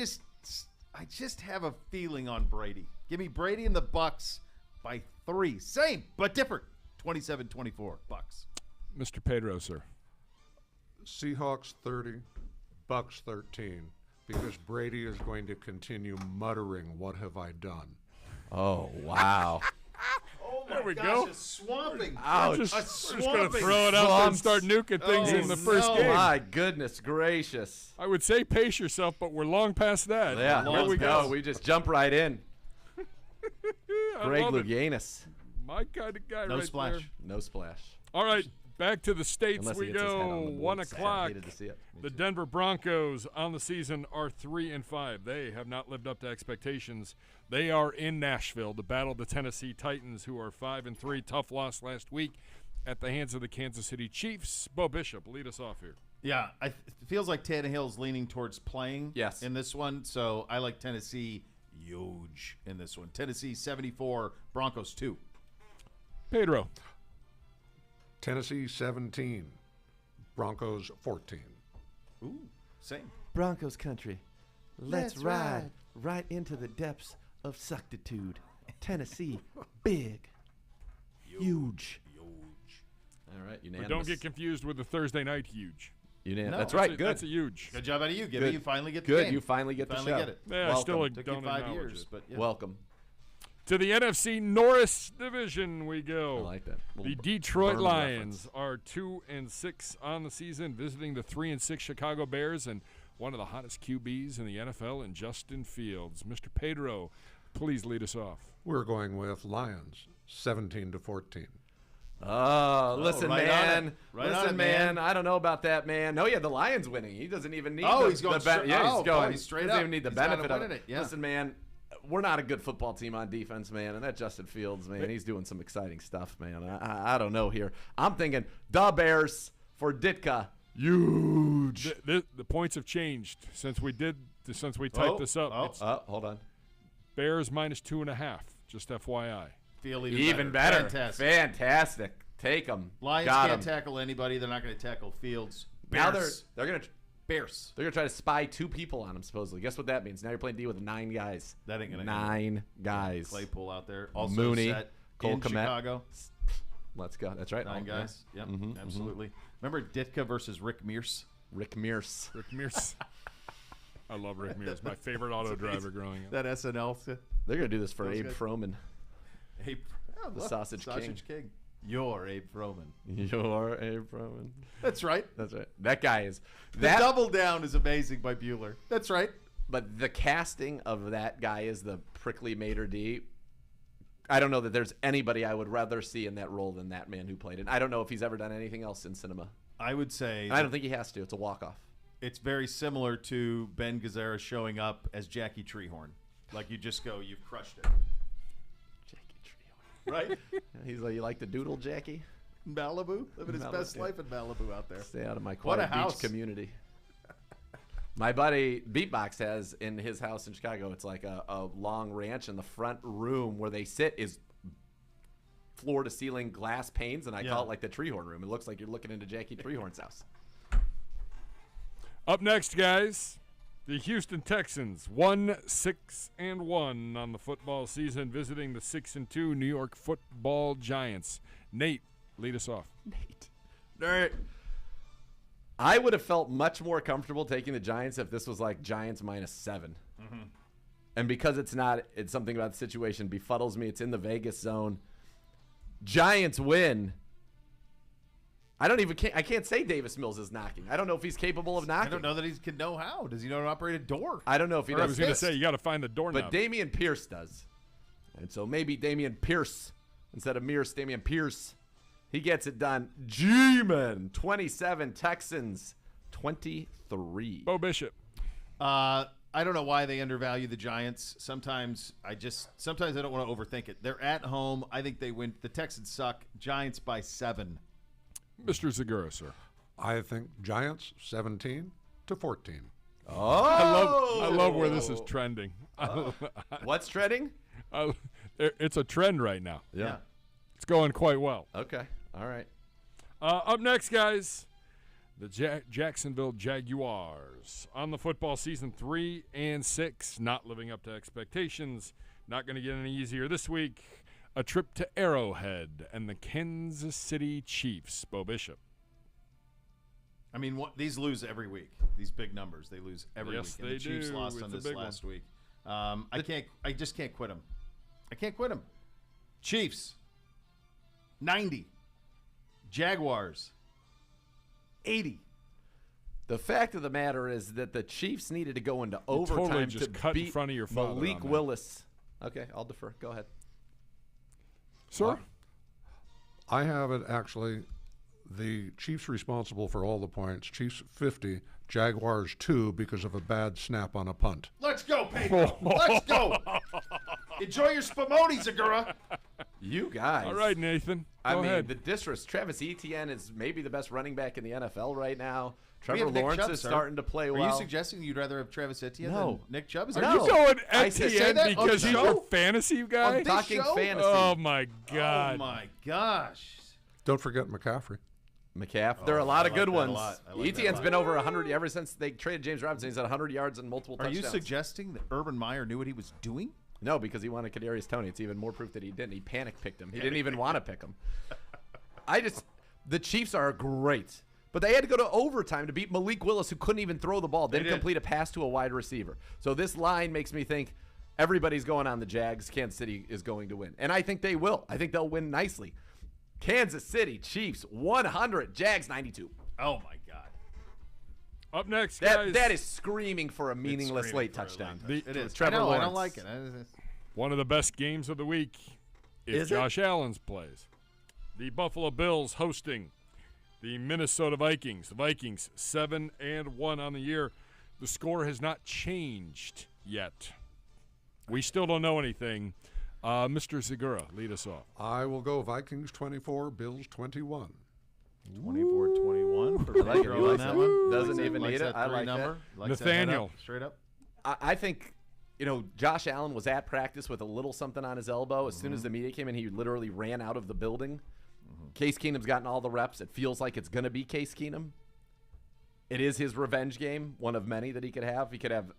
just have a feeling on Brady. Give me Brady and the Bucs by 3. Same, but different. 27-24 Bucs. Mr. Pedro, sir. Seahawks 30, Bucks 13, because Brady is going to continue muttering, "What have I done?" Oh, wow. Oh, There we gosh, go. a swamping. Ouch. We're A just going to swamping. throw it out there and Swamps. start nuking things Oh, in the first no. game. My goodness gracious. I would say pace yourself, but we're long past that. Yeah, Here we go. We just jump right in. I Greg love it. Louganis. My kind of guy No right splash. there. No splash. All right, back to the States Unless we he gets his head go. on the 1 board. Sad. o'clock. Hated to see it. Me The too. Denver Broncos on the season are 3-5. They have not lived up to expectations. They are in Nashville to battle the Tennessee Titans, who are 5-3. Tough loss last week at the hands of the Kansas City Chiefs. Bo Bishop, lead us off here. Yeah, it feels like Tannehill's leaning towards playing in this one, so I like Tennessee huge in this one. Tennessee 74, Broncos 2. Pedro. Tennessee 17, Broncos 14. Ooh, same. Broncos country. Let's ride right into the depths of suctitude. Tennessee, big, huge. All right, But unanimous. don't get confused with the Thursday night huge. Unanimous. No, That's right. a- Good. That's a huge. Good job out of you, Gibby. Good. You finally get the Good. game. You finally get the finally show. get it. Yeah, I Welcome. still Took don't you 5 acknowledge years, it. but yeah. Welcome. To the NFC Norris Division we go. I like that. The Little Detroit Burn Lions are 2-6 on the season, visiting the 3-6 Chicago Bears and one of the hottest QBs in the NFL in Justin Fields. Mr. Pedro, please lead us off. We're going with Lions 17-14. Oh, listen, right on man. it. Right on Listen, it, man. man. I don't know about that, man. No, yeah, the Lions winning. He doesn't even need Oh, the, he's going the straight- yeah, oh, he's going boy, straight doesn't up. even need the He's gotta benefit of win it, yeah. Listen, man, we're not a good football team on defense, man, and that Justin Fields, man, he's doing some exciting stuff, man. I don't know here. I'm thinking the Bears for Ditka. Huge. The points have changed since we typed this up. It's Hold on. Bears -2.5. Just FYI. Feel Even better. Fantastic. Fantastic. Take them. Lions Got can't 'em. tackle anybody. They're not going to tackle Fields. Now Bears. they're gonna Bears. They're gonna try to spy 2 people on him supposedly. Guess what that means? Now you're playing D with 9 guys. That ain't gonna 9 guys. Claypool out there. Also Mooney, set Cole in Kmet. Chicago. Let's go. That's right. 9 Oh, yeah. guys. Yep, Mhm, absolutely. Remember Ditka versus Rick Mears? Rick Mears. Rick Mears. I love Rick Mears. My favorite auto driver growing up. That SNL. They're gonna do this for Those Abe guys. Froman. Abe, oh, The look, Sausage King. You're Abe Froman. You're Abe Froman. That's right. That's right. That guy is. The That double down is amazing by Bueller. That's right. But the casting of that guy as the prickly Mater D, I don't know that there's anybody I would rather see in that role than that man who played it. I don't know if he's ever done anything else in cinema. I would say I don't think he has to. It's a walk-off. it's very similar to Ben Gazzara showing up as Jackie Treehorn. Like you just go, you've crushed it. Jackie Treehorn. Right? He's like, you like the doodle, Jackie? Malibu? Living his Malibu, best yeah. life in Malibu out there. Stay out of my What a quiet beach house. community. My buddy Beatbox has in his house in Chicago, it's like a long ranch, and the front room where they sit is floor to ceiling glass panes, and I call it like the Treehorn room. It looks like you're looking into Jackie Treehorn's house. Up next, guys, the Houston Texans 1-6-1 on the football season, visiting the 6-2 New York Football Giants. Nate, lead us off. Nate. All right. I would have felt much more comfortable taking the Giants if this was like Giants -7. And because it's not, it's something about the situation befuddles me. It's in the Vegas zone. Giants win. I can't say Davis Mills is knocking. I don't know if he's capable of knocking. I don't know that he can know how. Does he know how to operate a door? I don't know if he I does. was going to say, you got to find the doorknob. But Damian Pierce does. And so maybe Damian Pierce, instead of Mears, Damian Pierce, he gets it done. G-Man, 27, Texans, 23. Bo Bishop. I don't know why they undervalue the Giants. Sometimes I don't want to overthink it. They're at home. I think they win. The Texans suck. Giants by 7. Mr. Zagura, sir. I think Giants 17-14. Oh, I love where this is trending. What's trending? It's a trend right now. Yeah. It's going quite well. Okay. All right. Up next, guys, the Jacksonville Jaguars on the football season 3-6, not living up to expectations. Not going to get any easier this week. A trip to Arrowhead and the Kansas City Chiefs. Bo Bishop. I mean, these lose every week. These big numbers, they lose every Yes, week. And they the Chiefs do. lost It's on a this big last week. I just can't quit them. I can't quit them. Chiefs 90. Jaguars, 80. The fact of the matter is that the Chiefs needed to go into overtime totally just to cut in beat front of your father Malik on that. Willis. Okay, I'll defer. Go ahead. Sir? I have it actually. The Chiefs responsible for all the points. Chiefs 50, Jaguars 2 because of a bad snap on a punt. Let's go, Pedro. Let's go. Enjoy your Spumoni, Zagura. You guys. All right, Nathan. I Go mean, ahead. the disrespect. Travis Etienne is maybe the best running back in the NFL right now. We Trevor have Nick Lawrence Chubb, is sir. starting to play Are well. you suggesting you'd rather have Travis Etienne No. than Nick Chubb? Is No. that Are you going I said- say Etienne that on because the he's show? your fantasy guy? On this Talking show? fantasy. Oh, my God. Oh, my gosh. Don't forget McCaffrey. McCaff. There are a lot of I like good that a ones. lot. I like that a Etienne's lot. been over 100 ever since they traded James Robinson. He's at 100 yards and multiple Are you touchdowns. suggesting that Urban Meyer knew what he was doing? No, because he wanted Kadarius Toney. It's even more proof that he didn't. He panic picked him. He didn't even want to pick him. The Chiefs are great, but they had to go to overtime to beat Malik Willis, who couldn't even throw the ball, didn't complete a pass to a wide receiver. So this line makes me think everybody's going on the Jags. Kansas City is going to win, and I think they will. I think they'll win nicely. Kansas City Chiefs 100, Jags 92. Oh, my God. Up next, guys. That is screaming for a meaningless screaming late for a touchdown. late It is. Trevor I know, I Lawrence. don't like it. One of the best games of the week if Is it? Josh Allen plays. The Buffalo Bills hosting the Minnesota Vikings. The Vikings 7-1 on the year. The score has not changed yet. We still don't know anything. Mr. Segura, lead us off. I will go Vikings 24, Bills 21. 24-21 for I like it. Pedro You on like that that? one. Doesn't Likes even that need it. I three like number. that. Likes that head Nathaniel. up, straight up. I think, Josh Allen was at practice with a little something on his elbow. As soon as the media came in, he literally ran out of the building. Case Keenum's gotten all the reps. It feels like it's going to be Case Keenum. It is his revenge game, one of many that he could have. He could have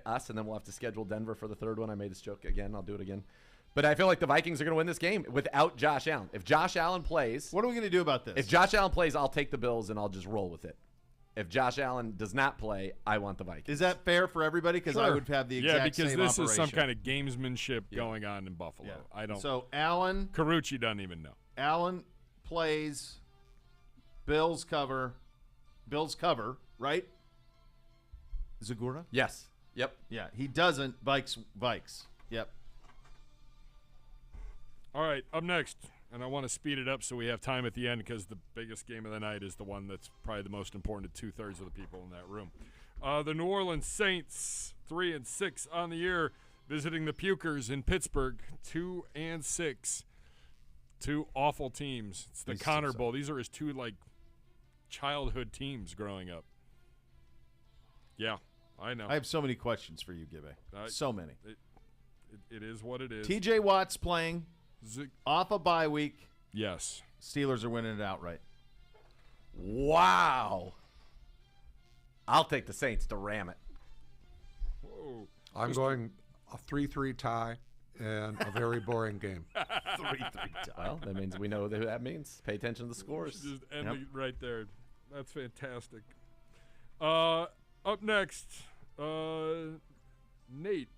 us, and then we'll have to schedule Denver for the third one. I made this joke again. I'll do it again. But I feel like the Vikings are going to win this game without Josh Allen. If Josh Allen plays, What are we going to do about this? if Josh Allen plays, I'll take the Bills and I'll just roll with it. If Josh Allen does not play, I want the Vikings. Is that fair for everybody? Because I Sure. would have the exact Yeah, because same this operation. is some kind of gamesmanship going on in Buffalo. Yeah. I don't. So Allen Carucci doesn't even know. plays. Bills cover, right? Zagura? Yes. Yep. Yeah, he doesn't. Vikes. Yep. All right, up next, and I want to speed it up so we have time at the end because the biggest game of the night is the one that's probably the most important to 2/3 of the people in that room. The New Orleans Saints, 3-6 on the year, visiting the Pukers in Pittsburgh, 2-6. Two awful teams. It's the Connor Bowl. These are his two childhood teams growing up. Yeah, I know. I have so many questions for you, Gibby. So many. It is what it is. TJ Watt's playing off a bye week. Yes. Steelers are winning it outright. Wow. I'll take the Saints to ram it. Whoa. I'm going a 3-3 tie and a very boring game. 3-3 tie. Well, that means we know who that means. Pay attention to the scores. Just end it right there. That's fantastic. Up next, Nate.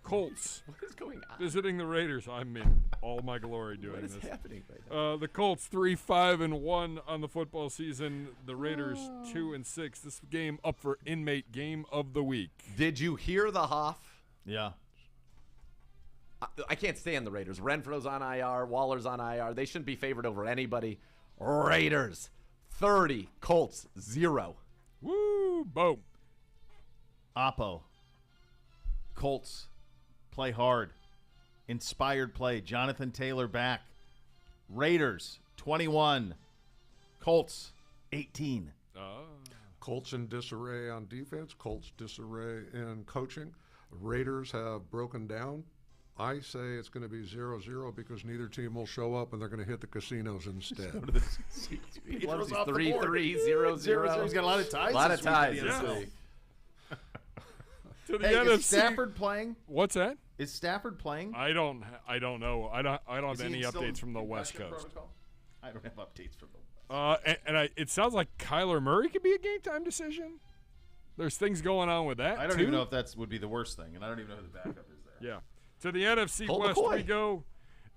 Colts. What is going on? Visiting the Raiders. I'm in all my glory doing What is this. happening right now? The Colts 3-5-1 on the football season. The Raiders 2-6. This game up for inmate game of the week. Did you hear the Hoff? Yeah. I can't stand the Raiders. Renfro's on IR. Waller's on IR. They shouldn't be favored over anybody. Raiders 30. Colts 0. Woo! Boom. Oppo. Colts play hard. Inspired play. Jonathan Taylor back. Raiders 21. Colts 18. Colts in disarray on defense. Colts disarray in coaching. Raiders have broken down. I say it's going to be 0-0 because neither team will show up and they're going to hit the casinos instead. Go to the 3-3-0-0. He's got a lot of ties. A lot this of week ties at the this NFL. week. To the Hey, NFC. is Stafford playing? What's that? Is Stafford playing? I don't know. I don't have Is he any still in updates from the West concussion Coast. protocol? I don't have updates from the West. It sounds like Kyler Murray could be a game time decision. There's things going on with that. I don't too. even know if that would be the worst thing, and I don't even know who the backup is there. Yeah. To the NFC Colt West McCoy. we go.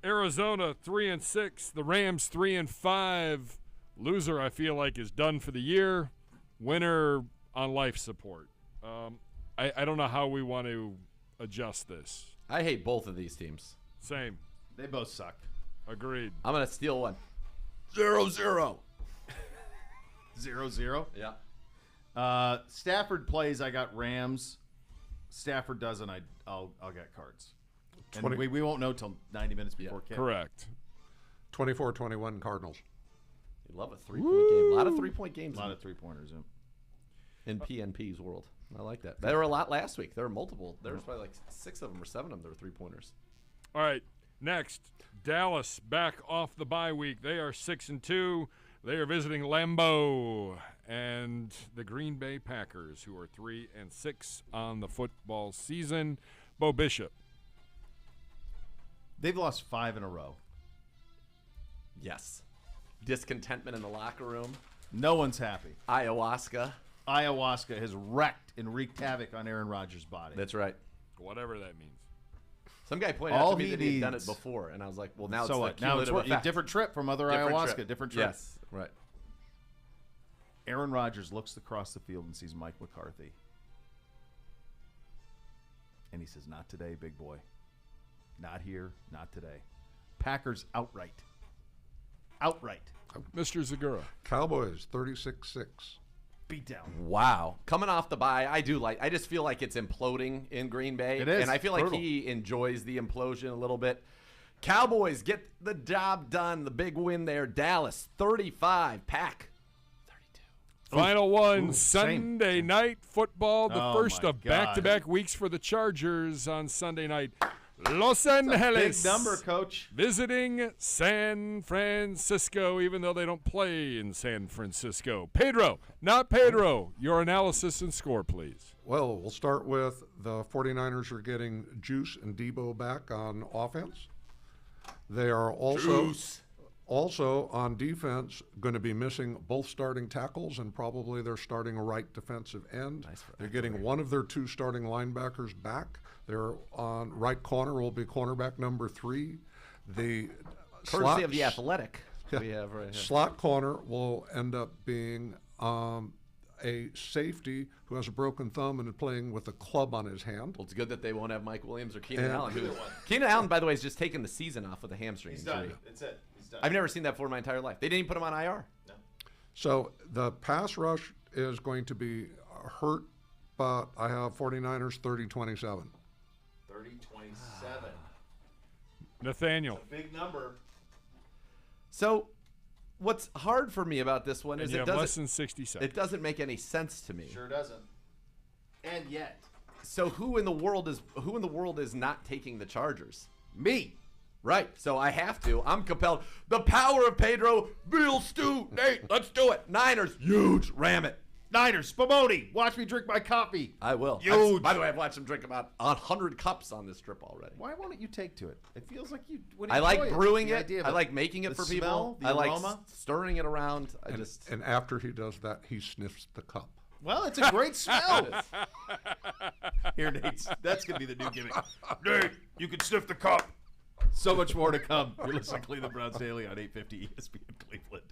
Arizona 3-6. The Rams 3-5. Loser, I feel like, is done for the year. Winner on life support. I don't know how we want to adjust this. I hate both of these teams. Same. They both suck. Agreed. I'm going to steal one. 0-0. 0-0? Yeah. Stafford plays, I got Rams. Stafford doesn't, I'll get Cards. And 20 we won't know till 90 minutes before kick. Correct. 24-21 Cardinals. You love a 3-point game. A lot of 3-point games. A lot of 3-pointers. In PNP's world. I like that. There were a lot last week. There were multiple. There was probably like 6 of them or 7 of them that were 3-pointers. All right. Next, Dallas back off the bye week. They are 6-2. They are visiting Lambeau and the Green Bay Packers, who are 3-6 on the football season. Bo Bishop. They've lost 5 in a row. Yes. Discontentment in the locker room. No one's happy. Ayahuasca has wrecked and wreaked havoc on Aaron Rodgers' body. That's right. Whatever that means. Some guy pointed out to me that he had done it before, and I was like, well, now so it's the now it's cumulative effect. different trip from other ayahuasca. Different trip. Yes, right. Aaron Rodgers looks across the field and sees Mike McCarthy. And he says, not today, big boy. Not here, not today. Packers outright. Outright. Mr. Zagura. Cowboys 36-6. Beat down. Wow. Coming off the bye, I just feel like it's imploding in Green Bay. It is. And I feel like brutal. he enjoys the implosion a little bit. Cowboys get the job done. The big win there. Dallas 35. Pack 32. Final one, Ooh, Sunday night football. The first my of God. back-to-back weeks for the Chargers on Sunday night. Los Angeles. Big number, Coach. Visiting San Francisco, even though they don't play in San Francisco. Pedro, not Pedro. Your analysis and score, please. Well, we'll start with the 49ers are getting Juice and Debo back on offense. They are also on defense going to be missing both starting tackles and probably their starting right defensive end. They're getting one of their 2 starting linebackers back. They're on right corner will be cornerback number 3. The Courtesy of the Athletic we have right here. Slot corner will end up being a safety who has a broken thumb and is playing with a club on his hand. Well, it's good that they won't have Mike Williams or Keenan Allen. Keenan Allen, by the way, has just taken the season off with a hamstring injury. Done. That's it. He's done. I've never seen that before in my entire life. They didn't even put him on IR. No. So the pass rush is going to be hurt, but I have 49ers 30-27. 30-27. Nathaniel. Big number. So what's hard for me about this one And is you it have less than 60 doesn't seconds. it doesn't make any sense to me. Sure doesn't. And yet. So who in the world is not taking the Chargers? Me. Right. So I have to. I'm compelled. The power of Pedro, Bill, Stu, Nate. Let's do it. Niners, huge. Ram it. Niners, Spumoni. Watch me drink my coffee. I will. Huge. By the way, I've watched him drink about 100 cups on this trip already. Why won't you take to it? It feels like you would I enjoy like it. brewing The it. idea of I like making it the for smell, people. the I like aroma. stirring it around. And after he does that, he sniffs the cup. Well, it's a great smell. Here, Nate. That's going to be the new gimmick. Nate, you can sniff the cup. So much more to come. You're listening to Cleveland Browns Daily on 850 ESPN Cleveland.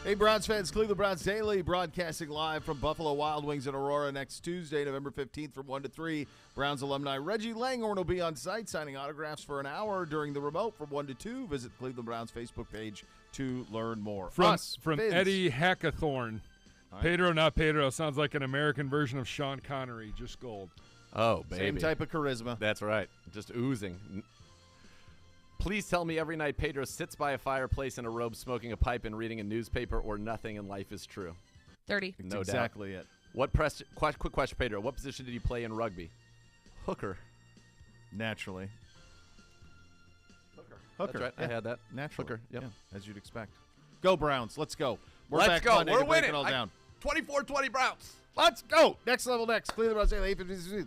Hey, Browns fans, Cleveland Browns Daily broadcasting live from Buffalo Wild Wings in Aurora next Tuesday, November 15th from 1 to 3. Browns alumni Reggie Langhorne will be on site signing autographs for an hour during the remote from 1 to 2. Visit Cleveland Browns Facebook page to learn more. From Vince. Eddie Hackathorn. Right. Pedro, not Pedro. Sounds like an American version of Sean Connery. Just gold. Oh, baby. Same type of charisma. That's right. Just oozing. Please tell me every night Pedro sits by a fireplace in a robe smoking a pipe and reading a newspaper or nothing in life is true. 30. No exactly doubt. it. Quick question, Pedro. What position did you play in rugby? Hooker. Naturally. Hooker. That's right. Yeah. I had that. Naturally. Hooker. Yep. Yeah, as you'd expect. Go Browns. Let's go. Let's back go. Monday We're to break winning. it all down. 24-20 Browns. Let's go. Next level next. Cleveland Browns Daily.